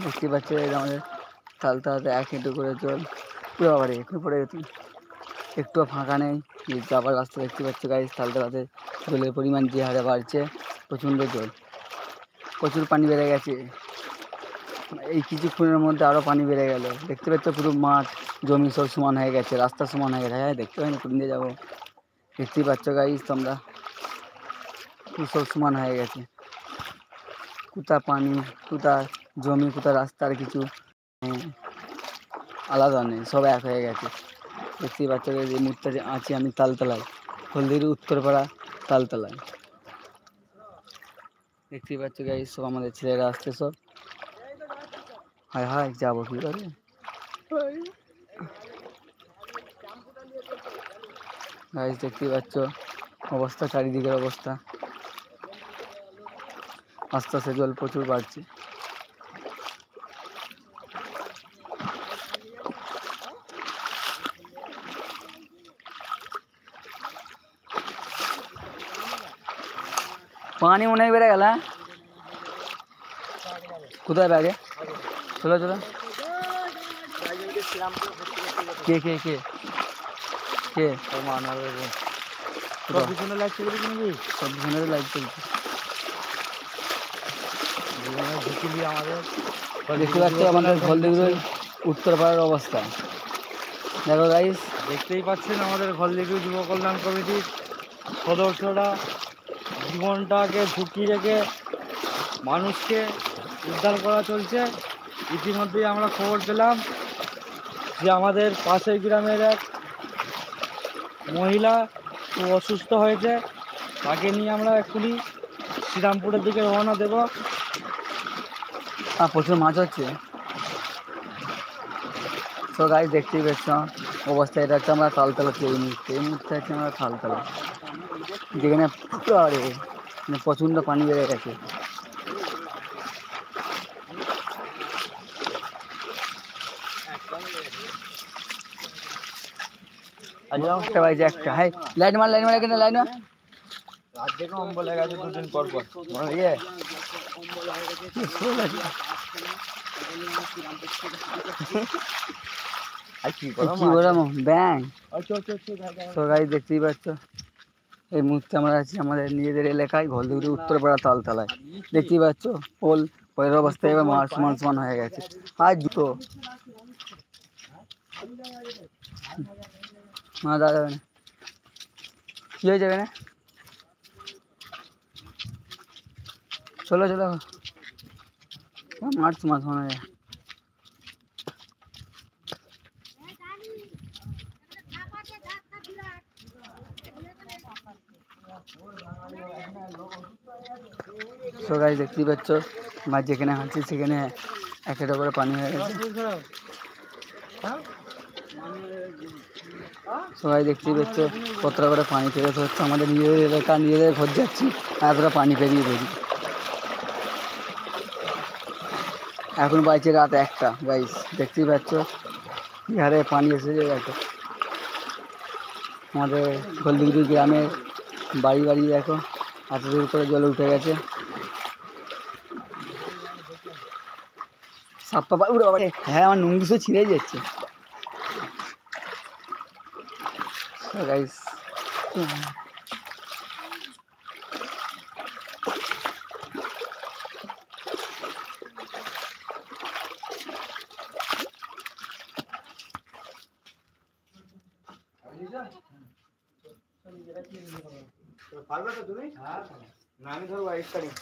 দেখতে পাচ্ছ আমাদের তালতলাতে 1 হেঁটু করে জল। পুরো বাবারে একটু পরে একটুও ফাঁকা নেই। যাবার রাস্তা দেখতে পাচ্ছ গাইস, তালতলাতে জলের পরিমাণ যে হারে বাড়ছে, প্রচণ্ড জল, প্রচুর পানি বেড়ে গেছে। এই কিছুক্ষণের মধ্যে আরও পানি বেড়ে গেল। দেখতে পাচ্ছ পুরো মাঠ জমি সব সমান হয়ে গেছে, রাস্তা সমান হয়ে গেছে। হ্যাঁ, দেখতে পাই না কোন দিয়ে যাবো, দেখতেই পাচ্ছ গাইস তোমরা, সব সমান হয়ে গেছে। কোথা পানি, কোথা জমি, কোথা রাস্তার কিছু আলাদা নেই, সব এক হয়ে গেছে। দেখতেই পাচ্ছ এই মুহূর্তে আছি আমি তালতলায়, হলদির উত্তরপাড়া তালতলায়। দেখতেই পাচ্ছ গাইস, সব আমাদের ছেলেরা আসছে সব। হায় হায়, যাবো কি করে গাইস, দেখতেই পাচ্ছ অবস্থা, চারিদিকের অবস্থা। আস্তে আস্তে জল প্রচুর বাড়ছে। পানি অনেক বেড়ে গেল। কোথায় ব্যাগে? চলো চলো। কে কে কে কে সব পিছনে লাইট চলছে নাকি? সব পিছনে লাইট চলছে। আমাদের দেখতে পাচ্ছ আমাদের হলদিগুড়ির উত্তরপাড়ার অবস্থা। দেখো গাইস, দেখতেই পাচ্ছেন আমাদের হলদিগুড়ি যুব কল্যাণ কমিটির সদস্যরা জীবনটাকে ঝুঁকি রেখে মানুষকে উদ্ধার করা চলছে। ইতিমধ্যেই আমরা খবর পেলাম যে আমাদের পাশের গ্রামের এক মহিলা খুব অসুস্থ হয়েছে, তাকে নিয়ে আমরা এক্ষুনি শ্রীরামপুরের দিকে রওনা দেব। প্রচুর মাছ হচ্ছে। তো গাইস, দেখতেই পাচ্ছ অবস্থা, এটা হচ্ছে আমরা তালতলাতে এই মুহূর্তে হচ্ছে আমরা তালতলা, যেখানে প্রচণ্ড পানি বেড়ে গেছে। একটা ভাই যে একটা, হাই লাইট মার এখানে লাইট মার। রাত থেকে অম্বল হয়ে গেছে 2 দিন পর পর। তো গাইস, দেখতেই পাচ্ছ এই মুহূর্তে আমরা আছি আমাদের নিজেদের এলাকায়, হলদিগুড়ি উত্তরপাড়া তালতলায়। দেখতেই পাচ্ছ পোলের অবস্থা এবার সমান সমান হয়ে গেছে। আর জুতো মা দাদা কি হয়ে যাবে না? চলো চলো, মাঠ সমান সমান হয়ে যায়। তো গাইস, দেখতেই পাচ্ছ মাছ যেখানে হাঁটছে সেখানে 1 হেঁটু করে পানি হয়ে গেছে। সবাই দেখতেই পাচ্ছ কতটা করে পানি পেরোতে হচ্ছে। আমাদের নিজেদের এলাকা, নিজেদের ঘর যাচ্ছি, এতটা পানি পেরিয়ে বেরিয়ে। এখন বাজছে রাত 1টা। গাইস, দেখতেই পাচ্ছ কি হারে পানি এসেছে। দেখো আমাদের হলদিগুড়ি গ্রামের বাড়ি বাড়ি দেখো এত দূর করে জল উঠে গেছে। সাপ্পা উড়ে বাবা, হ্যাঁ আমার নুঙ্গিসও ছিঁড়ে যাচ্ছে। গাইস, পারবে তো তুমি? না আমি ধরবো 1 তারিখ।